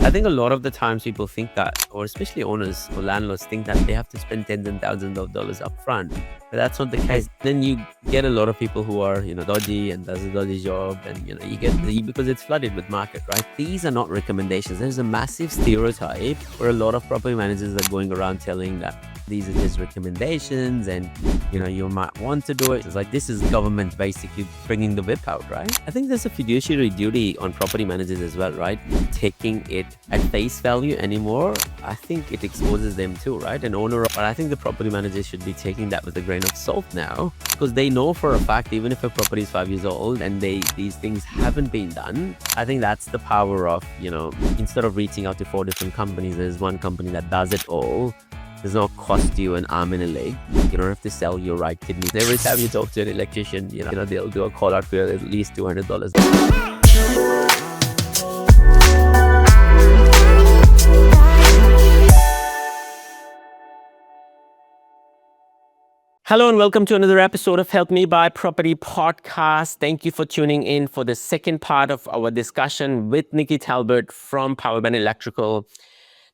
I think a lot of the times people think that, or especially owners or landlords think that they have to spend tens and thousands of dollars up front. But that's not the case. Then you get a lot of people who are, dodgy and does a dodgy job, and you get because it's flooded with market, right? These are not recommendations. There's a massive stereotype where a lot of property managers are going around telling that these are just recommendations and you might want to do it. It's like this is government basically bringing the whip out, right? I think there's a fiduciary duty on property managers as well, right? Taking it at face value anymore, I think it exposes them too, right? But I think the property managers should be taking that with a grain of salt now, because they know for a fact, even if a property is 5 years old and these things haven't been done, I think that's the power of, instead of reaching out to 4 different companies, there's one company that does it all. Does not cost you an arm and a leg. You don't have to sell your right kidneys. Every time you talk to an electrician, they'll do a call out for at least $200. Hello and welcome to another episode of Help Me Buy Property podcast. Thank you for tuning in for the second part of our discussion with Nicky Talbot from Powerband Electrical.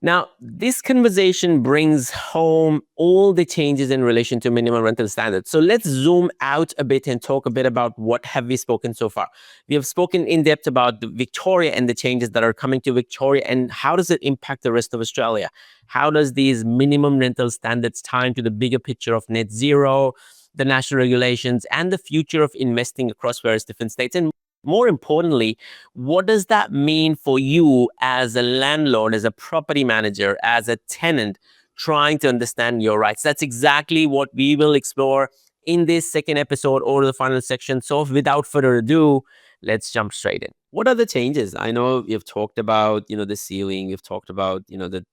Now, this conversation brings home all the changes in relation to minimum rental standards. So let's zoom out a bit and talk a bit about what have we spoken so far. We have spoken in depth about Victoria and the changes that are coming to Victoria and how does it impact the rest of Australia? How does these minimum rental standards tie into the bigger picture of net zero, the national regulations, and the future of investing across various different states? And more importantly, what does that mean for you as a landlord, as a property manager, as a tenant, trying to understand your rights? That's exactly what we will explore in this second episode or the final section. So without further ado, let's jump straight in. What are the changes? I know you've talked about, the ceiling. You've talked about, the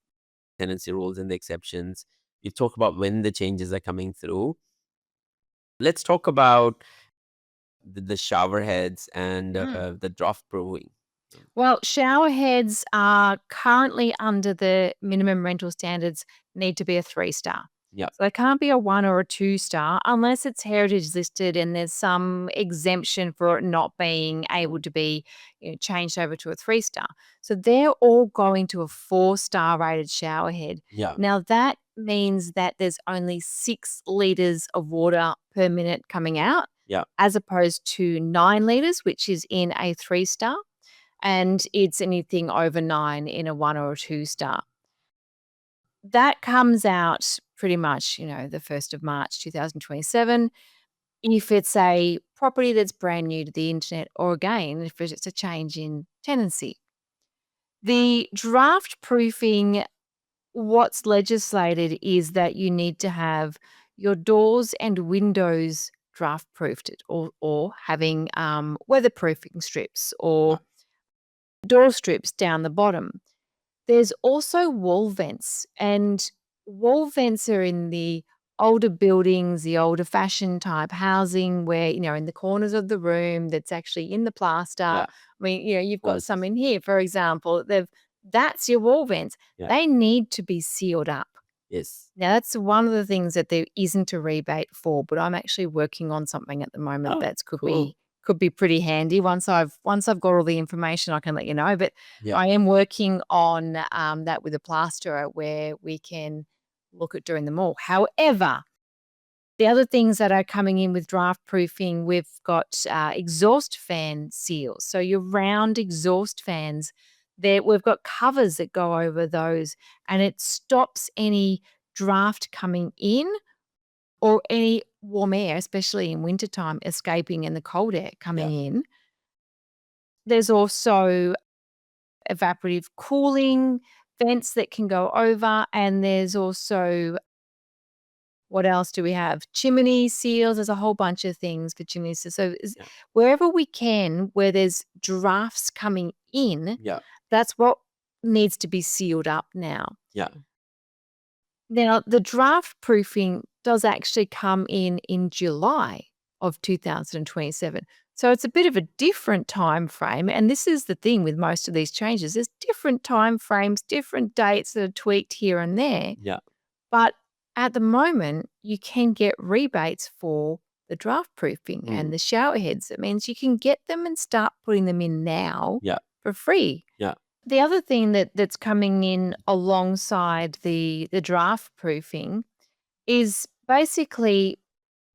tenancy rules and the exceptions. You've talked about when the changes are coming through. Let's talk about the shower heads and the draft proofing. Well, shower heads are currently under the minimum rental standards need to be a 3-star. Yeah. So they can't be a 1 or a 2-star unless it's heritage listed and there's some exemption for it not being able to be changed over to a 3-star. So they're all going to a 4-star rated shower head. Yeah. Now that means that there's only 6 litres of water per minute coming out. Yeah. As opposed to 9 litres, which is in a 3-star. And it's anything over 9 in a 1 or a 2-star. That comes out pretty much, the 1st of March 2027. If it's a property that's brand new to the internet, or again, if it's a change in tenancy. The draft proofing, what's legislated is that you need to have your doors and windows draft proofed or having weatherproofing strips or door strips down the bottom. There's also wall vents, and wall vents are in the older buildings, the older fashioned type housing where, in the corners of the room that's actually in the plaster. Yeah. I mean, you've got some in here, for example, that's your wall vents. Yeah. They need to be sealed up. Yes. Now, that's one of the things that there isn't a rebate for, but I'm actually working on something at the moment could be pretty handy. Once I've got all the information, I can let you know. But I am working on that with a plasterer where we can look at doing them all. However, the other things that are coming in with draft proofing, we've got exhaust fan seals. So your round exhaust fans, we've got covers that go over those, and it stops any draft coming in or any warm air, especially in wintertime, escaping and the cold air coming in. There's also evaporative cooling vents that can go over, and there's also, what else do we have? Chimney seals. There's a whole bunch of things for chimneys. So wherever we can, where there's drafts coming in, that's what needs to be sealed up now. Yeah. Now, the draft proofing does actually come in July of 2027. So it's a bit of a different time frame. And this is the thing with most of these changes. There's different time frames, different dates that are tweaked here and there. Yeah. But at the moment, you can get rebates for the draft proofing and the shower heads. It means you can get them and start putting them in now for free. Yeah. The other thing that's coming in alongside the draft proofing is basically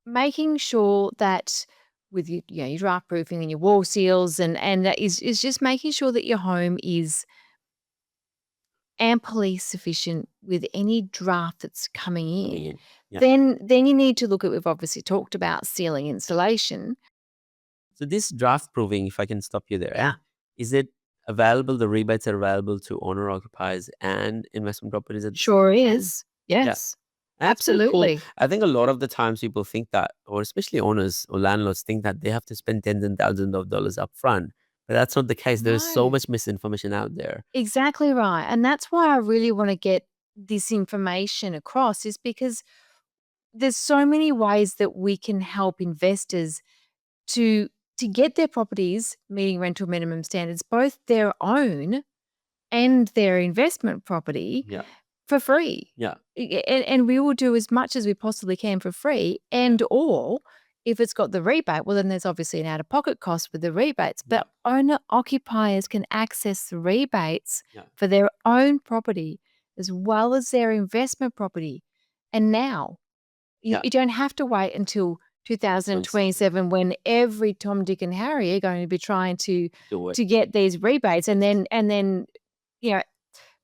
making sure that with your draft proofing and your wall seals and that is just making sure that your home is amply sufficient with any draft that's coming in. Yeah. Then you need to look at, we've obviously talked about ceiling insulation. So this draft proving, if I can stop you there, Yeah. is it available? The rebates are available to owner occupiers and investment properties at the Sure same time? is. Yes. That's pretty cool. Absolutely. I think a lot of the times people think that, or especially owners or landlords think that they have to spend tens and thousands of dollars up front. But that's not the case. There's so No. much misinformation out there. Exactly right. And that's why I really want to get this information across, is because there's so many ways that we can help investors to get their properties meeting rental minimum standards, both their own and their investment property, Yeah. for free. Yeah. And we will do as much as we possibly can for free. And or if it's got the rebate, well, then there's obviously an out-of-pocket cost with the rebates. But owner-occupiers can access the rebates for their own property as well as their investment property. And now you don't have to wait until 2027 when every Tom, Dick, and Harry are going to be trying to get these rebates, and then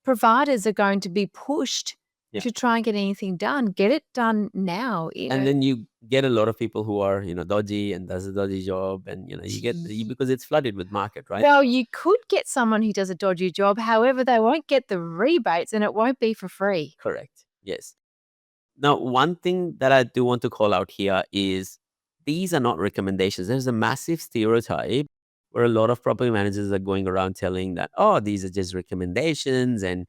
providers are going to be pushed to try and get anything done. Get it done now. And then you get a lot of people who are, dodgy and does a dodgy job, and you get because it's flooded with market, right? Well, you could get someone who does a dodgy job. However, they won't get the rebates, and it won't be for free. Correct. Yes. Now, one thing that I do want to call out here is these are not recommendations. There's a massive stereotype where a lot of property managers are going around telling that, oh, these are just recommendations and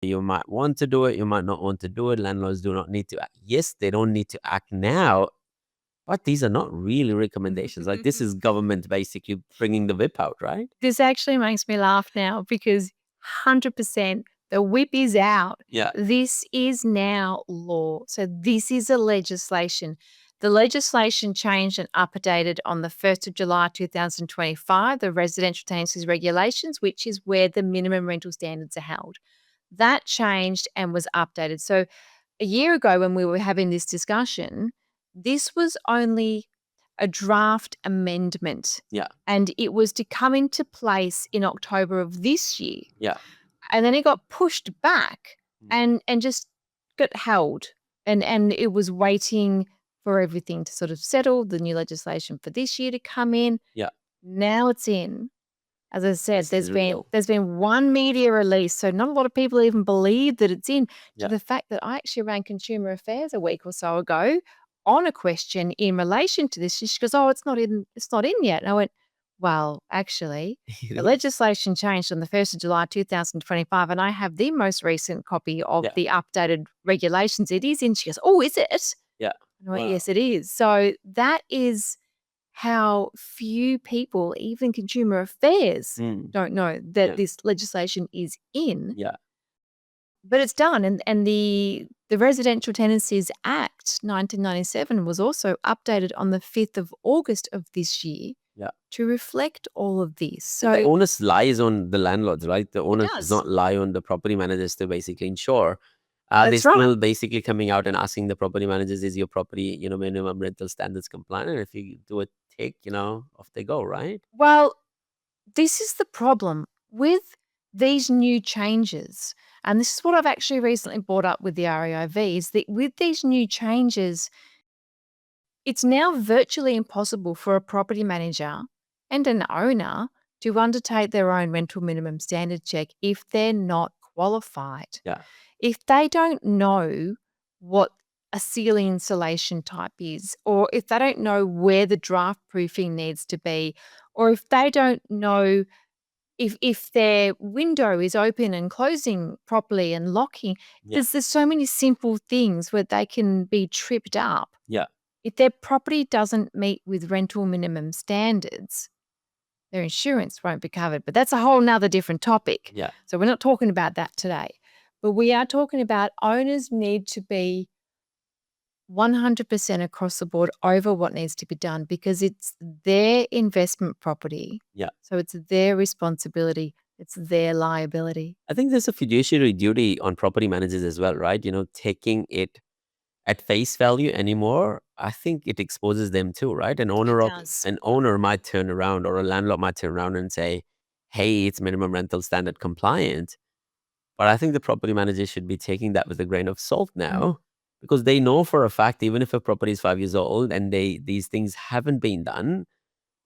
you might want to do it, you might not want to do it. Landlords do not need to act. Yes, they don't need to act now, but these are not really recommendations. Like, this is government basically bringing the whip out, right? This actually makes me laugh now because 100% the whip is out. Yeah. This is now law. So this is a legislation. The legislation changed and updated on the 1st of July 2025, the residential tenancies regulations, which is where the minimum rental standards are held. That changed and was updated. So a year ago when we were having this discussion, this was only a draft amendment. Yeah. And it was to come into place in October of this year. Yeah. And then it got pushed back and just got held. And it was waiting for everything to sort of settle, the new legislation for this year to come in. Yeah. Now it's in. As I said, This is real. there's been one media release, so not a lot of people even believe that it's in. Yeah. To the fact that I actually ran Consumer Affairs a week or so ago on a question in relation to this. She goes, "Oh, it's not in yet." And I went, "Well, actually, the legislation changed on the 1st of July 2025, and I have the most recent copy of the updated regulations. It is in." She goes, "Oh, is it?" Yeah. And I went, "Yes, it is." So that is how few people, even Consumer Affairs, don't know that this legislation is in. Yeah. But it's done. And the Residential Tenancies Act 1997 was also updated on the 5th of August of this year to reflect all of this. So the onus lies on the landlords, right? The onus does does. not lie on the property managers to basically ensure. They're That's right. still basically coming out and asking the property managers, is your property, minimum rental standards compliant? And if you do a tick, off they go, right? Well, this is the problem with these new changes. And this is what I've actually recently brought up with the REIV, is that with these new changes, it's now virtually impossible for a property manager and an owner to undertake their own rental minimum standard check if they're not qualified. Yeah. If they don't know what a ceiling insulation type is, or if they don't know where the draft proofing needs to be, or if they don't know if their window is open and closing properly and locking, there's so many simple things where they can be tripped up. Yeah. If their property doesn't meet with rental minimum standards, their insurance won't be covered. But that's a whole nother different topic. Yeah. So we're not talking about that today. But we are talking about owners need to be 100% across the board over what needs to be done, because it's their investment property. Yeah. So it's their responsibility. It's their liability. I think there's a fiduciary duty on property managers as well, right? Taking it at face value anymore, I think it exposes them too, right? Does. An owner might turn around, or a landlord might turn around and say, "Hey, it's minimum rental standard compliant." But I think the property manager should be taking that with a grain of salt now, because they know for a fact, even if a property is 5 years old and these things haven't been done,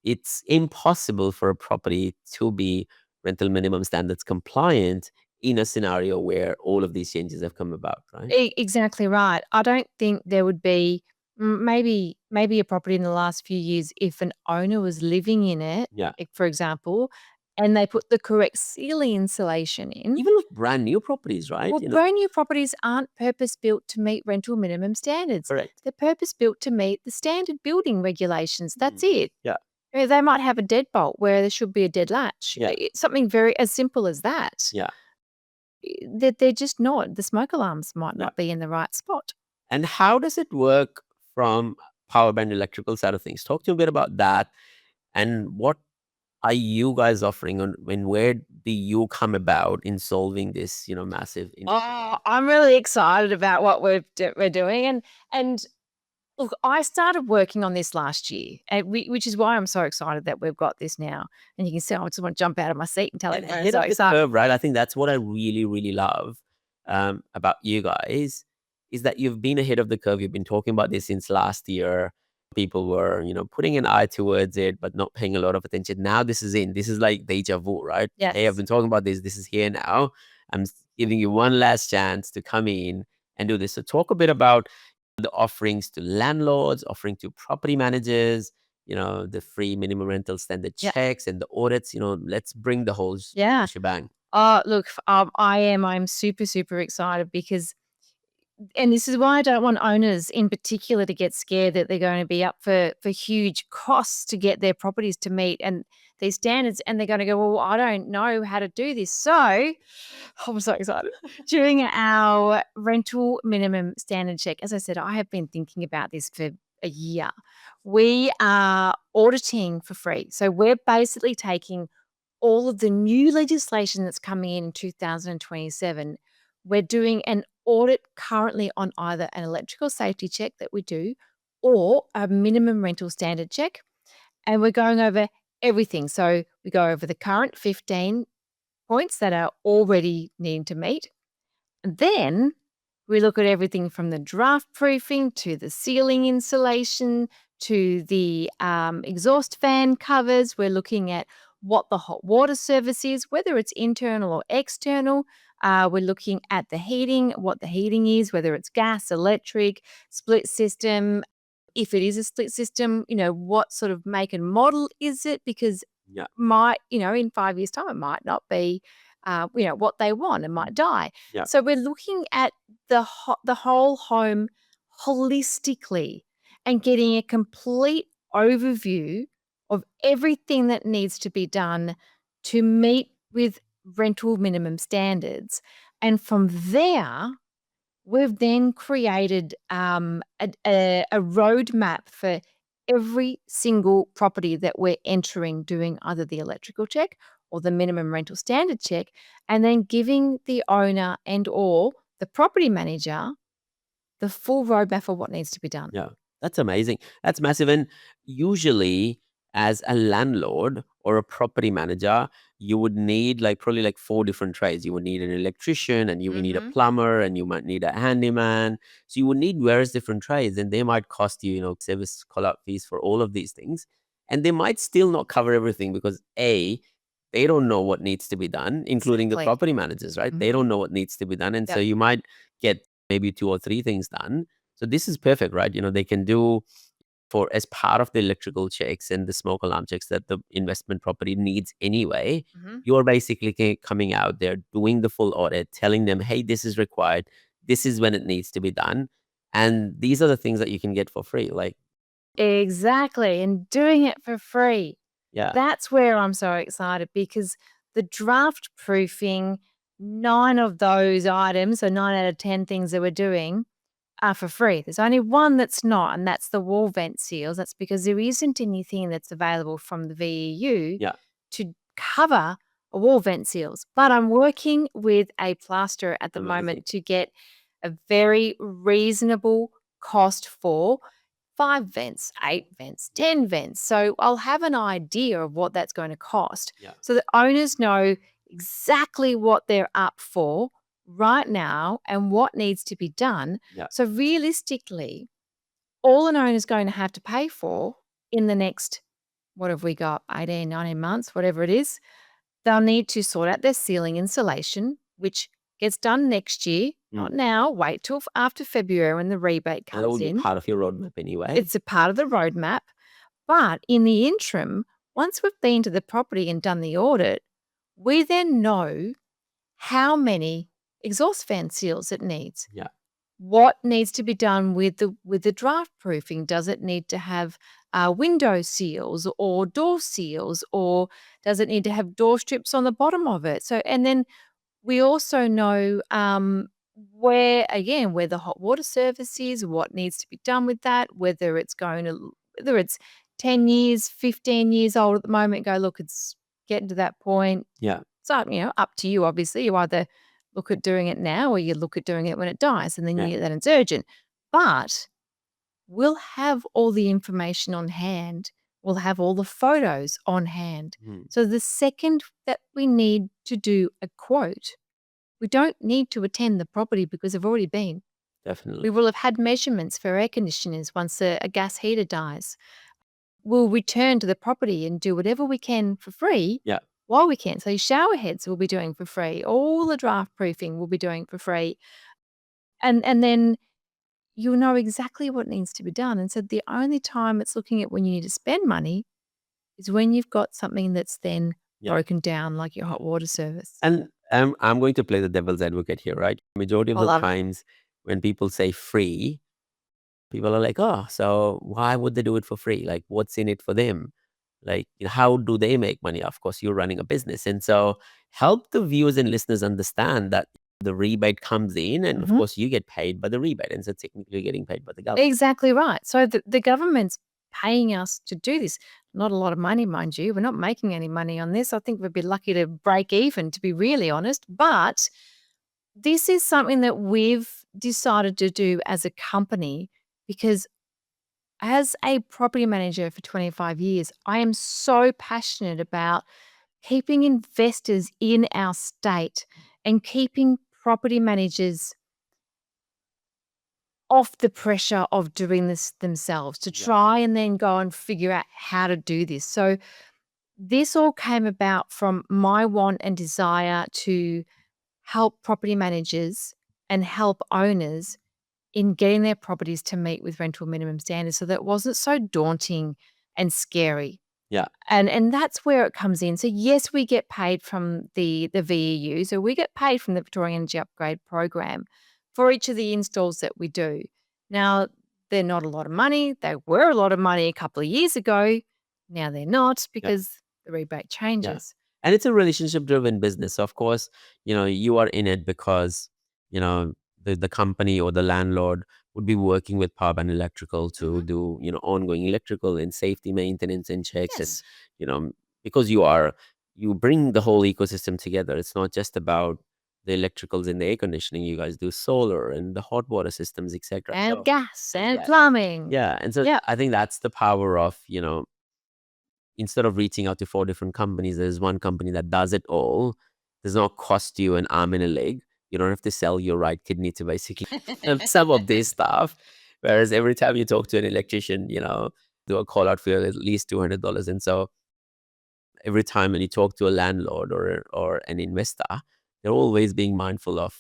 it's impossible for a property to be rental minimum standards compliant in a scenario where all of these changes have come about, right? Exactly right. I don't think there would be maybe a property in the last few years if an owner was living in it, Yeah. like, for example, and they put the correct ceiling insulation in. Even with brand new properties, right? Well, brand new properties aren't purpose-built to meet rental minimum standards. Correct. They're purpose-built to meet the standard building regulations. That's Mm. it. Yeah. They might have a deadbolt where there should be a dead latch. Yeah. Something very as simple as that. Yeah. They're just not. The smoke alarms might Yeah. not be in the right spot. And how does it work from Powerband Electrical side of things? Talk to me a bit about that. And what are you guys offering on where do you come about in solving this, massive Oh, I'm really excited about what we're doing, and look, I started working on this last year, which is why I'm so excited that we've got this now. And you can see I just want to jump out of my seat and tell and everyone I'm ahead so of the excited. curve, right? I think that's what I really, really love about you guys is that you've been ahead of the curve. You've been talking about this since last year. People were, putting an eye towards it, but not paying a lot of attention. Now this is in. This is like deja vu, right? Hey, I've Yes. been talking about this. This is here now. Giving you one last chance to come in and do this. So talk a bit about the offerings to landlords, offering to property managers, the free minimum rental standard Yeah. checks and the audits. Let's bring the whole Yeah. shebang. Look, I'm super, super excited because and this is why I don't want owners in particular to get scared that they're going to be up for huge costs to get their properties to meet and these standards, and they're going to go, well, I don't know how to do this. So I'm so excited. During our rental minimum standard check, as I said, I have been thinking about this for a year. We are auditing for free. So we're basically taking all of the new legislation that's coming in 2027. We're doing an audit currently on either an electrical safety check that we do or a minimum rental standard check. And we're going over everything. So we go over the current 15 points that are already needing to meet. And then we look at everything from the draft proofing to the ceiling insulation to the exhaust fan covers. We're looking at what the hot water service is, whether it's internal or external. We're looking at the heating, what the heating is, whether it's gas, electric, split system. If it is a split system, what sort of make and model is it? Because Yeah. in 5 years' time, it might not be, what they want and might die. Yeah. So we're looking at the whole home holistically and getting a complete overview of everything that needs to be done to meet with rental minimum standards. And from there, we've then created a roadmap for every single property that we're entering, doing either the electrical check or the minimum rental standard check, and then giving the owner and or the property manager the full roadmap for what needs to be done. Yeah, that's amazing. That's massive. And usually, as a landlord or a property manager, you would need probably like 4 different trades. You would need an electrician, and you would need a plumber, and you might need a handyman. So you would need various different trades, and they might cost you, service call out fees for all of these things. And they might still not cover everything because they don't know what needs to be done, including the Exactly. property managers, right? They don't know what needs to be done. And so Yep. you might get maybe 2 or 3 things done. So this is perfect, right? They can do for as part of the electrical checks and the smoke alarm checks that the investment property needs anyway. You're basically coming out there, doing the full audit, telling them, hey, this is required. This is when it needs to be done. And these are the things that you can get for free. Exactly. And doing it for free. Yeah. That's where I'm so excited because the draft proofing, 9 of those items, so 9 out of 10 things that we're doing are for free. There's only one that's not, and that's the wall vent seals. That's because there isn't anything that's available from the VEU Yeah. to cover wall vent seals. But I'm working with a plasterer at the Amazing. moment to get a very reasonable cost for 5 vents, 8 vents, 10 vents. So I'll have an idea of what that's going to cost. So the owners know exactly what they're up for right now and what needs to be done. So realistically, all an owner's going to have to pay for in the next, what have we got, 18, 19 months, whatever it is, they'll need to sort out their ceiling insulation, which gets done next year, not now. Wait till after February when the rebate comes in. That will be part of your roadmap anyway. It's a part of the roadmap. But in the interim, once we've been to the property and done the audit, we then know how many exhaust fan seals it needs. What needs to be done with the draft proofing? Does it need to have window seals or door seals, or does it need to have door strips on the bottom of it? So, and then we also know where the hot water service is, what needs to be done with that, whether it's 10 years, 15 years old at the moment. Go, look, it's getting to that point. So, up to you, obviously. You either look at doing it now or you look at doing it when it dies, and then you get that it's urgent. But we'll have all the information on hand. We'll have all the photos on hand. So the second that we need to do a quote, we don't need to attend the property because they've already been. Definitely. We will have had measurements for air conditioners once a gas heater dies. We'll return to the property and do whatever we can for free while we can. So your shower heads we'll be doing for free. All the draft proofing we'll be doing for free. And then you'll know exactly what needs to be done. And so the only time it's looking at when you need to spend money is when you've got something that's then broken down, like your hot water service. And I'm going to play the devil's advocate here, right? Majority of the times when people say free, people are like, oh, so why would they do it for free? Like, what's in it for them? Like, how do they make money? Of course, you're running a business. And so help the viewers and listeners understand that the rebate comes in and of course you get paid by the rebate. And so technically you're getting paid by the government. Exactly right. So the government's paying us to do this. Not a lot of money, mind you. We're not making any money on this. I think we'd be lucky to break even, to be really honest. But this is something that we've decided to do as a company because as a property manager for 25 years, I am so passionate about keeping investors in our state and keeping property managers off the pressure of doing this themselves to try and then go and figure out how to do this. So this all came about from my want and desire to help property managers and help owners in getting their properties to meet with rental minimum standards so that it wasn't so daunting and scary. And that's where it comes in. So yes, we get paid from the VEU. So we get paid from the Victorian Energy Upgrade Program for each of the installs that we do. Now, they're not a lot of money. They were a lot of money a couple of years ago. Now they're not because the rebate changes. And it's a relationship-driven business. Of course, you are in it because, the company or the landlord would be working with Powerband Electrical to do, ongoing electrical and safety maintenance and checks. And, because you bring the whole ecosystem together. It's not just about the electricals and the air conditioning. You guys do solar and the hot water systems, etc. And gas and plumbing. And so I think that's the power of, instead of reaching out to 4 different companies, there's one company that does it all. Does not cost you an arm and a leg. You don't have to sell your right kidney to basically some of this stuff. Whereas every time you talk to an electrician, do a call out for at least $200. And so every time when you talk to a landlord or an investor, they're always being mindful of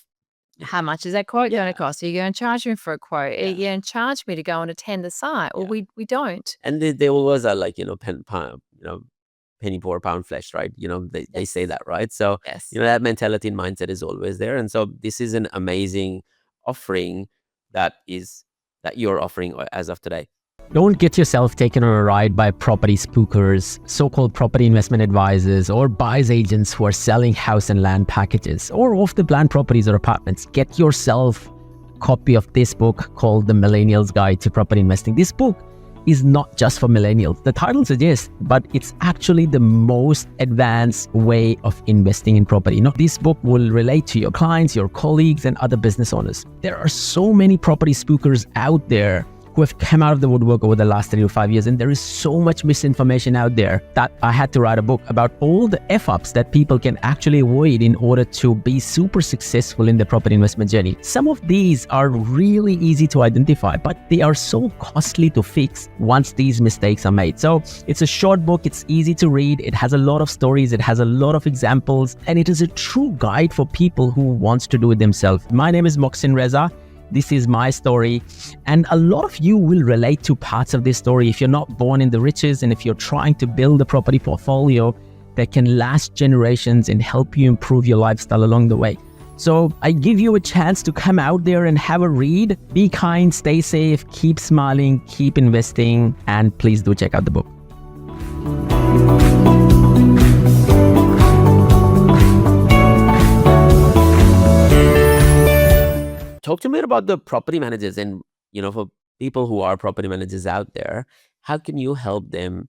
how much is that quote going to cost? Are you going to charge me for a quote? Are you going to charge me to go and attend the site? Well, we don't. And they always are like, penny poor pound flesh, right? They say that, right? So, that mentality and mindset is always there. And so this is an amazing offering that you're offering as of today. Don't get yourself taken on a ride by property spookers, so-called property investment advisors, or buyer's agents who are selling house and land packages or off-the-plan properties or apartments. Get yourself a copy of this book called The Millennial's Guide to Property Investing. This book is not just for millennials. The title suggests, but it's actually the most advanced way of investing in property. This book will relate to your clients, your colleagues, and other business owners. There are so many property spookers out there who have come out of the woodwork over the last 3 to 5 years, and there is so much misinformation out there that I had to write a book about all the F-ups that people can actually avoid in order to be super successful in the property investment journey. Some of these are really easy to identify, but they are so costly to fix once these mistakes are made. So it's a short book, it's easy to read, it has a lot of stories, it has a lot of examples, and it is a true guide for people who wants to do it themselves. My name is Moxin Reza. This is my story, and a lot of you will relate to parts of this story if you're not born in the riches and if you're trying to build a property portfolio that can last generations and help you improve your lifestyle along the way. So I give you a chance to come out there and have a read. Be kind, stay safe, keep smiling, keep investing, and please do check out the book. Talk to me about the property managers, and for people who are property managers out there, how can you help them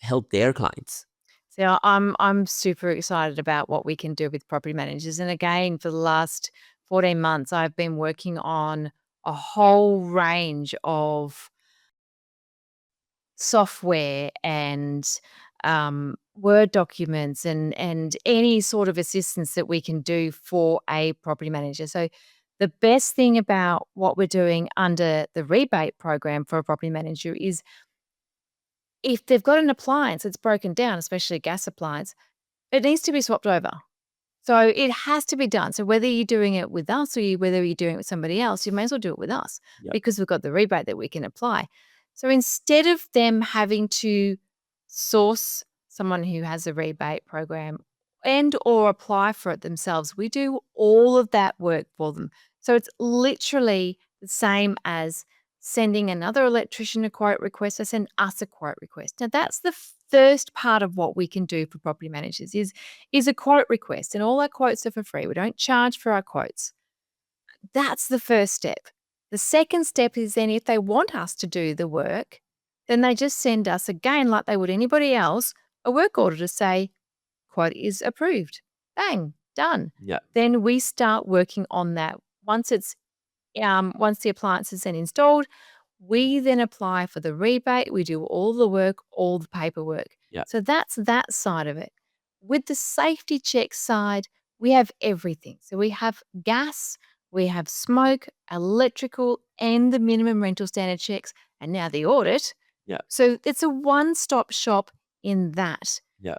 help their clients? So I'm super excited about what we can do with property managers. And again, for the last 14 months, I've been working on a whole range of software and Word documents and any sort of assistance that we can do for a property manager. So the best thing about what we're doing under the rebate program for a property manager is if they've got an appliance that's broken down, especially a gas appliance, it needs to be swapped over. So it has to be done. So whether you're doing it with us or whether you're doing it with somebody else, you may as well do it with us because we've got the rebate that we can apply. So instead of them having to source someone who has a rebate program and or apply for it themselves, we do all of that work for them. So it's literally the same as sending another electrician a quote request or send us a quote request. Now that's the first part of what we can do for property managers is a quote request, and all our quotes are for free. We don't charge for our quotes. That's the first step. The second step is then if they want us to do the work, then they just send us, again, like they would anybody else, a work order to say, quote is approved. Bang, done. Yeah. Then we start working on that. Once the appliance is then installed, we then apply for the rebate. We do all the work, all the paperwork. Yeah. So that's that side of it. With the safety check side, we have everything. So we have gas, we have smoke, electrical, and the minimum rental standard checks, and now the audit. Yeah. So it's a one-stop shop in that. Yeah.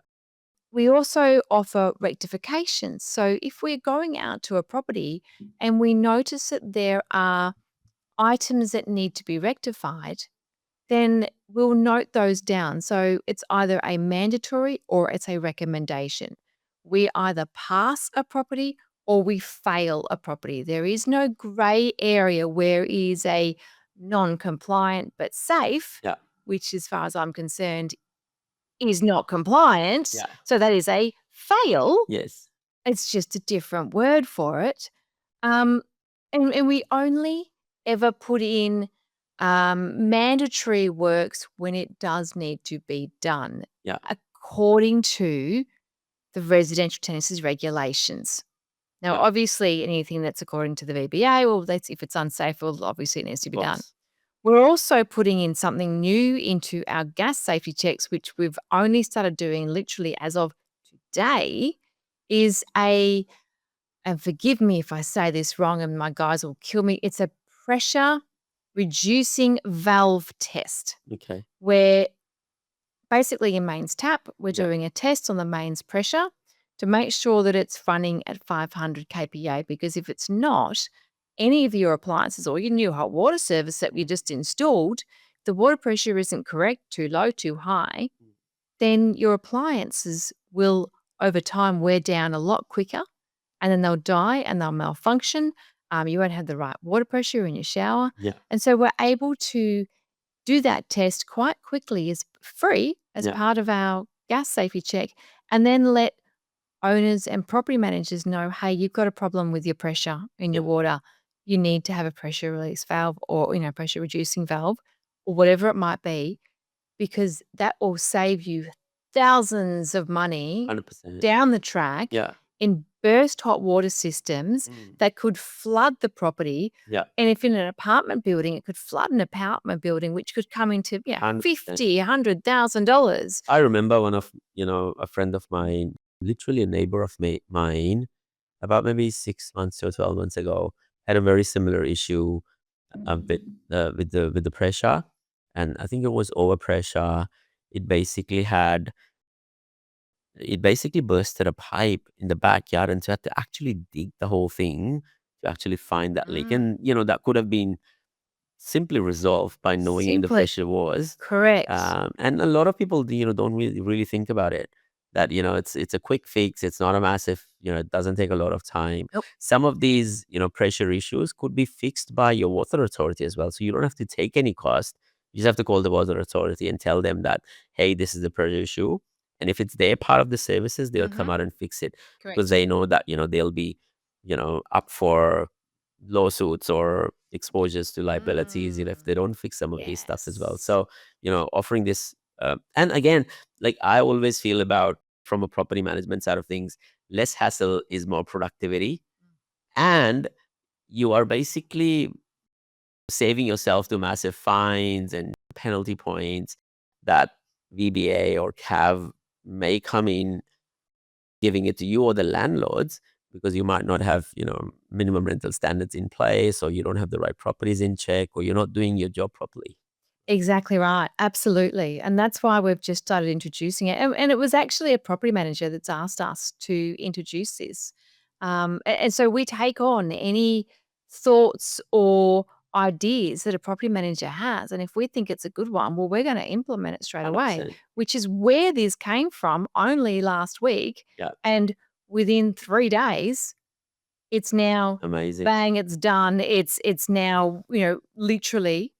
We also offer rectifications. So if we're going out to a property and we notice that there are items that need to be rectified, then we'll note those down. So it's either a mandatory or it's a recommendation. We either pass a property or we fail a property. There is no grey area where it is a non-compliant but safe, which as far as I'm concerned is not compliant. Yeah. So that is a fail. Yes. It's just a different word for it. And we only ever put in mandatory works when it does need to be done according to the residential tenancies regulations. Now, obviously, anything that's according to the VBA, well, that's if it's unsafe, well, obviously it needs to be done. We're also putting in something new into our gas safety checks, which we've only started doing literally as of today, is and forgive me if I say this wrong and my guys will kill me, it's a pressure reducing valve test. Okay. Where basically in mains tap, we're doing a test on the mains pressure to make sure that it's running at 500 kPa, because if it's not, any of your appliances or your new hot water service that you just installed, if the water pressure isn't correct, too low, too high, then your appliances will over time wear down a lot quicker, and then they'll die and they'll malfunction. You won't have the right water pressure in your shower. Yeah. And so we're able to do that test quite quickly as free as part of our gas safety check, and then let owners and property managers know, hey, you've got a problem with your pressure in your water. You need to have a pressure release valve or, pressure reducing valve, or whatever it might be, because that will save you thousands of money 100%. down the track Yeah. in burst hot water systems that could flood the property. Yeah. And if in an apartment building, it could flood an apartment building, which could come into $50,000, $100,000. I remember one of, a friend of mine, literally a neighbor of mine, about maybe 6 months or 12 months ago, had a very similar issue with the pressure. And I think it was overpressure. It basically bursted a pipe in the backyard, and so had to actually dig the whole thing to actually find that leak. And, that could have been simply resolved by knowing where the pressure was. Correct. And a lot of people, don't really think about it. That, it's a quick fix. It's not a massive, it doesn't take a lot of time. Nope. Some of these, pressure issues could be fixed by your water authority as well. So you don't have to take any cost. You just have to call the water authority and tell them that, hey, this is the pressure issue. And if it's their part of the services, they'll come out and fix it. Correct. Because they know that, they'll be, up for lawsuits or exposures to liabilities, if they don't fix some of these stuff as well. So, offering this, and again, like I always feel about from a property management side of things, less hassle is more productivity. And you are basically saving yourself to massive fines and penalty points that VBA or CAV may come in giving it to you or the landlords, because you might not have, minimum rental standards in place, or you don't have the right properties in check, or you're not doing your job properly. Exactly right. Absolutely. And that's why we've just started introducing it. And it was actually a property manager that's asked us to introduce this. And so we take on any thoughts or ideas that a property manager has. And if we think it's a good one, well, we're going to implement it straight away, 100%. which is where this came from only last week. Yeah. And within 3 days, it's now Amazing. bang, it's done. It's now, literally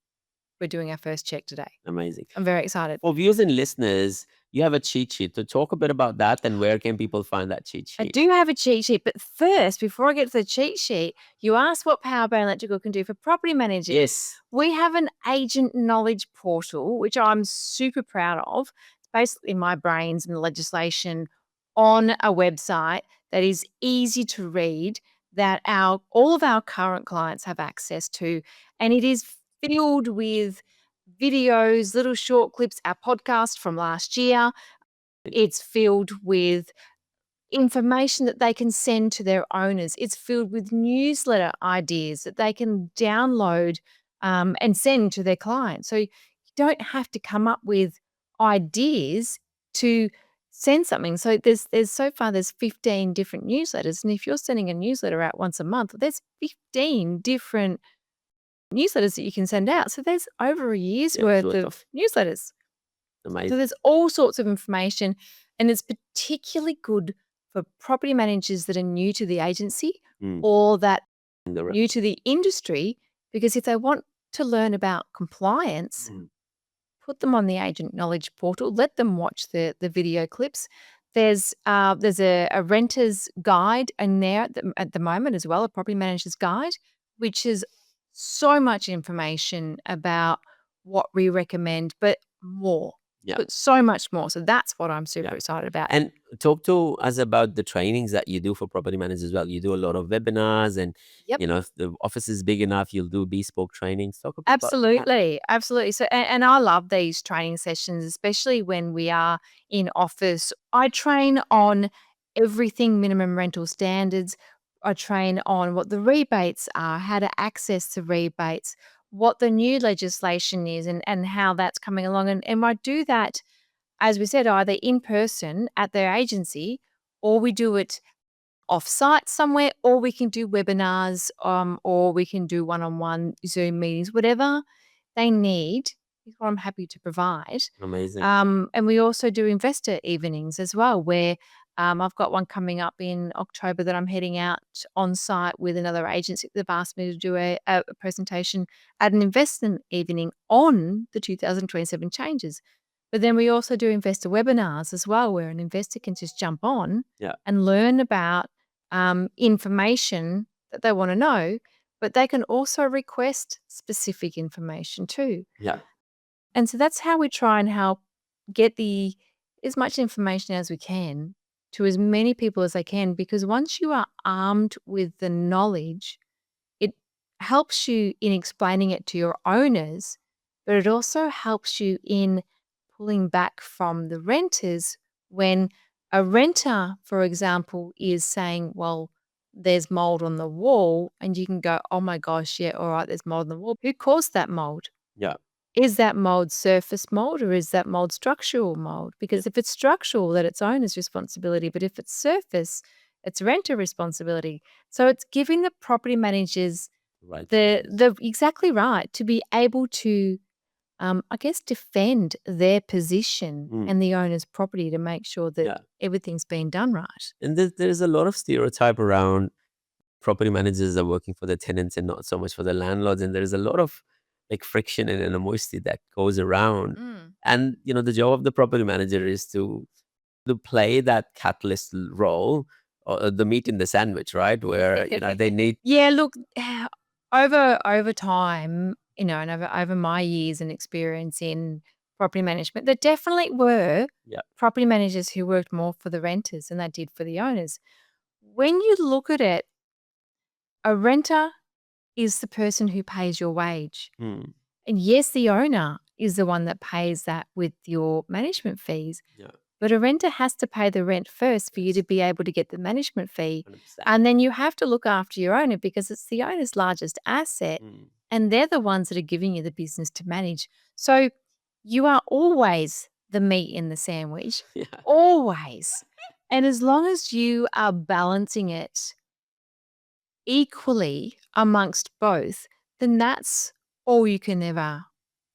we're doing our first check today. Amazing. I'm very excited. For viewers and listeners, you have a cheat sheet. So talk a bit about that, and where can people find that cheat sheet? I do have a cheat sheet, but first, before I get to the cheat sheet, you asked what Powerband Electrical can do for property managers. Yes. We have an agent knowledge portal, which I'm super proud of. It's basically my brains and the legislation on a website that is easy to read, that all of our current clients have access to, and it is filled with videos, little short clips, our podcast from last year. It's filled with information that they can send to their owners. It's filled with newsletter ideas that they can download and send to their clients. So you don't have to come up with ideas to send something. So there's so far there's 15 different newsletters, and if you're sending a newsletter out once a month, there's 15 different newsletters that you can send out. So there's over a year's worth of newsletters. Amazing. So there's all sorts of information, and it's particularly good for property managers that are new to the agency or that are new to the industry, because if they want to learn about compliance, put them on the agent knowledge portal, let them watch the video clips. There's a renter's guide in there at the moment as well, a property manager's guide, which is so much information about what we recommend, but more. Yeah. But so much more. So that's what I'm super excited about. And talk to us about the trainings that you do for property managers as well. You do a lot of webinars, and if the office is big enough, you'll do bespoke trainings. Talk about Absolutely. Absolutely. So, and I love these training sessions, especially when we are in office. I train on everything minimum rental standards. I train on what the rebates are, how to access the rebates, what the new legislation is, and how that's coming along. And I do that, as we said, either in person at their agency, or we do it off-site somewhere, or we can do webinars, or we can do one-on-one Zoom meetings, whatever they need is what I'm happy to provide. Amazing. And we also do investor evenings as well, where I've got one coming up in October that I'm heading out on site with another agency. They've asked me to do a presentation at an investment evening on the 2027 changes. But then we also do investor webinars as well, where an investor can just jump on and learn about information that they want to know, but they can also request specific information too. Yeah. And so that's how we try and help get as much information as we can to as many people as they can, because once you are armed with the knowledge, it helps you in explaining it to your owners, but it also helps you in pulling back from the renters when a renter, for example, is saying, well, there's mold on the wall, and you can go, oh my gosh, yeah, all right, there's mold on the wall. Who caused that mold? Yeah. Is that mold surface mold or is that mold structural mold? Because if it's structural, then it's owner's responsibility. But if it's surface, it's renter responsibility. So it's giving the property managers Right. the exactly right to be able to, I guess, defend their position and the owner's property to make sure that everything's being done right. And there's a lot of stereotype around property managers are working for the tenants and not so much for the landlords. And there's a lot of like friction and animosity that goes around. And the job of the property manager is to play that catalyst role, or the meat in the sandwich, right? Where they need. Yeah, look, over time, and over my years and experience in property management, there definitely were property managers who worked more for the renters than they did for the owners. When you look at it, a renter is the person who pays your wage. And yes, the owner is the one that pays that with your management fees. But a renter has to pay the rent first for you to be able to get the management fee. 100%. And then you have to look after your owner because it's the owner's largest asset. And they're the ones that are giving you the business to manage. So you are always the meat in the sandwich. Always. And as long as you are balancing it equally amongst both, then that's all you can ever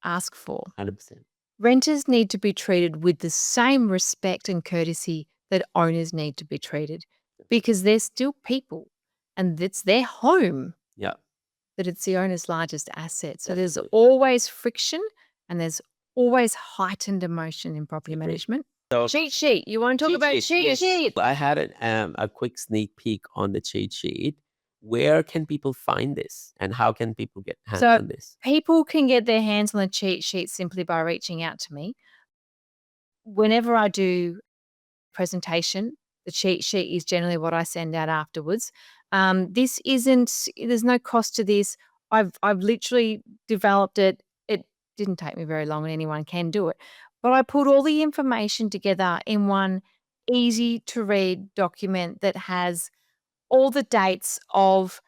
ask for. 100%. Renters need to be treated with the same respect and courtesy that owners need to be treated, because they're still people and it's their home. That it's the owner's largest asset. So there's always friction and there's always heightened emotion in property management. So Cheat sheet. You want to talk about cheat sheet? I had a quick sneak peek on the cheat sheet. Where can people find this, and how can people get hands on this? People can get their hands on the cheat sheet simply by reaching out to me. Whenever I do presentation, the cheat sheet is generally what I send out afterwards. There's no cost to this. I've literally developed it. It didn't take me very long, and anyone can do it. But I put all the information together in one easy to read document that has all the dates of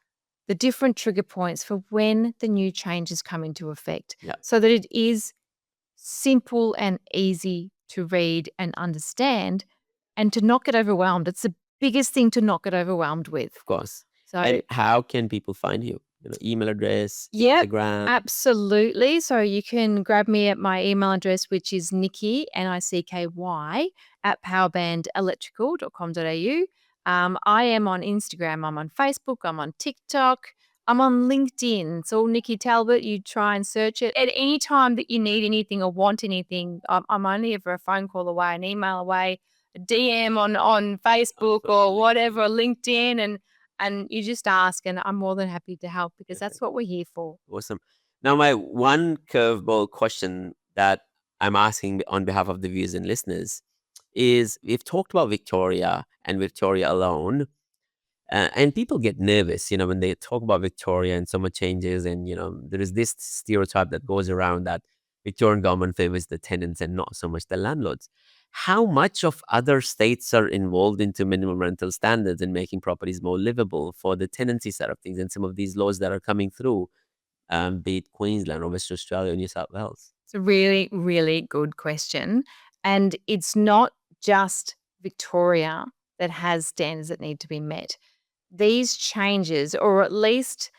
the different trigger points for when the new changes come into effect, so that it is simple and easy to read and understand and to not get overwhelmed. It's the biggest thing to not get overwhelmed with. Of course. So, and how can people find you? Email address, Yep, Instagram. absolutely. So you can grab me at my email address, which is Nicky, Nicky, at powerbandelectrical.com.au. I am on Instagram, I'm on Facebook, I'm on TikTok, I'm on LinkedIn. It's all Nicky Talbot. You try and search it. At any time that you need anything or want anything, I'm only ever a phone call away, an email away, a DM on Facebook or whatever, LinkedIn, and you just ask, and I'm more than happy to help, because that's what we're here for. Awesome. Now, my one curveball question that I'm asking on behalf of the viewers and listeners is, we've talked about Victoria and Victoria alone, and people get nervous, when they talk about Victoria and so much changes, and, there is this stereotype that goes around that Victorian government favors the tenants and not so much the landlords. How much of other states are involved into minimum rental standards and making properties more livable for the tenancy side of things, and some of these laws that are coming through, be it Queensland or Western Australia or New South Wales? It's a really, really good question. And it's not just Victoria that has standards that need to be met. These changes, or at least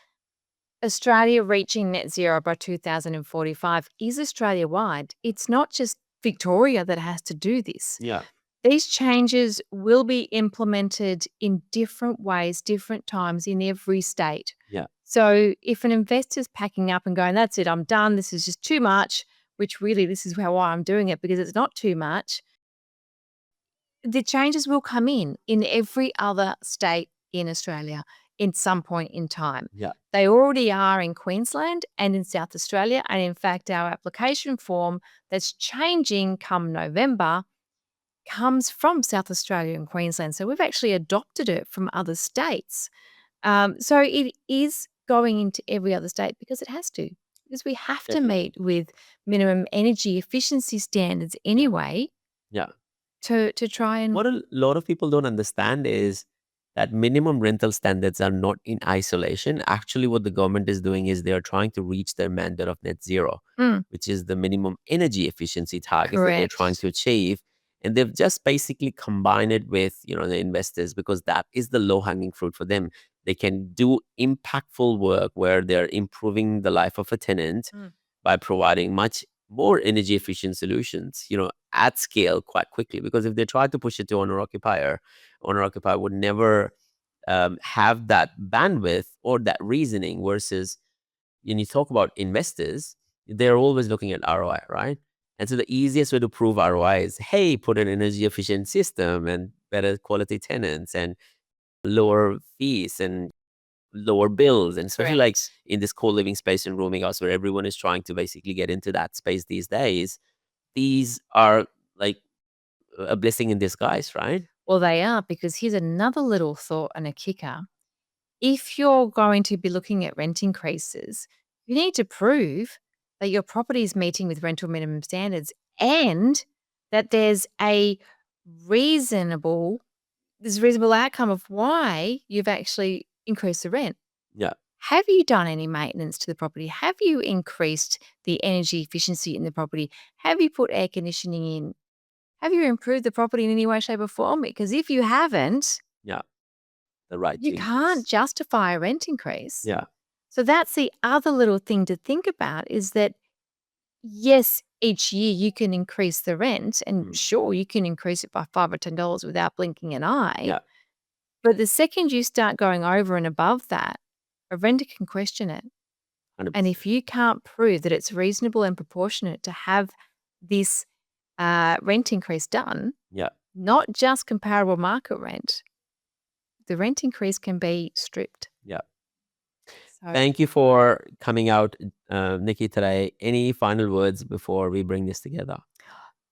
Australia reaching net zero by 2045, is Australia-wide. It's not just Victoria that has to do this. These changes will be implemented in different ways, different times in every state. So if an investor's packing up and going, that's it, I'm done, this is just too much, which really this is why I'm doing it, because it's not too much, the changes will come in every other state in Australia. in some point in time. Yeah. They already are in Queensland and in South Australia. And in fact, our application form that's changing come November comes from South Australia and Queensland. So we've actually adopted it from other states. So it is going into every other state because it has to, because we have to Definitely. meet with minimum energy efficiency standards anyway. Yeah. To try and What a lot of people don't understand is that minimum rental standards are not in isolation. Actually, what the government is doing is they are trying to reach their mandate of net zero, which is the minimum energy efficiency targets that they're trying correct. to achieve. And they've just basically combined it with, the investors, because that is the low hanging fruit for them. They can do impactful work where they're improving the life of a tenant by providing much more energy efficient solutions, at scale quite quickly. Because if they try to push it to owner-occupier would never have that bandwidth or that reasoning. Versus when you talk about investors, they're always looking at ROI, right? And so the easiest way to prove ROI is, hey, put an energy efficient system and better quality tenants and lower fees and lower bills. And especially like Correct. in this co-living space and rooming house where everyone is trying to basically get into that space these days, these are like a blessing in disguise, right? Well, they are, because here's another little thought and a kicker. If you're going to be looking at rent increases, you need to prove that your property is meeting with rental minimum standards and that reasonable there's a reasonable outcome of why you've actually increased the rent. Yeah. Have you done any maintenance to the property? Have you increased the energy efficiency in the property? Have you put air conditioning in? Have you improved the property in any way, shape, or form? Because if you haven't, Yeah. The right you to can't increase. justify a rent increase. Yeah. So that's the other little thing to think about, is that, yes, each year you can increase the rent, and sure, you can increase it by $5 or $10 without blinking an eye. Yeah. But the second you start going over and above that, a renter can question it. 100%. And if you can't prove that it's reasonable and proportionate to have this rent increase done, Yeah. not just comparable market rent, the rent increase can be stripped. Yeah. So Thank you for coming out, Nicky, today. Any final words before we bring this together?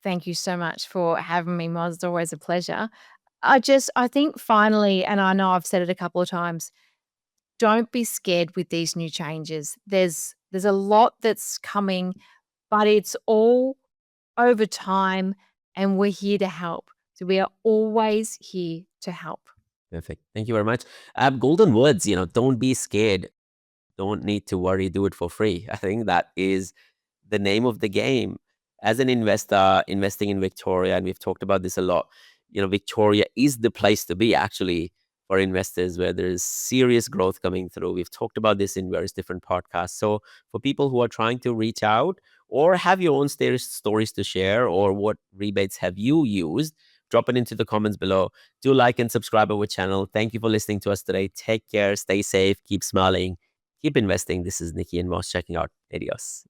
thank you so much for having me, Moz. It's always a pleasure. I think finally, and I know I've said it a couple of times, don't be scared with these new changes. There's a lot that's coming, but it's all over time, and we're here to help. So we are always here to help. Perfect. Thank you very much. Golden words, don't be scared. Don't need to worry. Do it for free. I think that is the name of the game. As an investor investing in Victoria, and we've talked about this a lot, Victoria is the place to be actually for investors, where there's serious growth coming through. We've talked about this in various different podcasts. So for people who are trying to reach out or have your own stories to share, or what rebates have you used, drop it into the comments below. Do like and subscribe our channel. Thank you for listening to us today. Take care, stay safe, keep smiling, keep investing. This is Nicky and Moss checking out. Adios.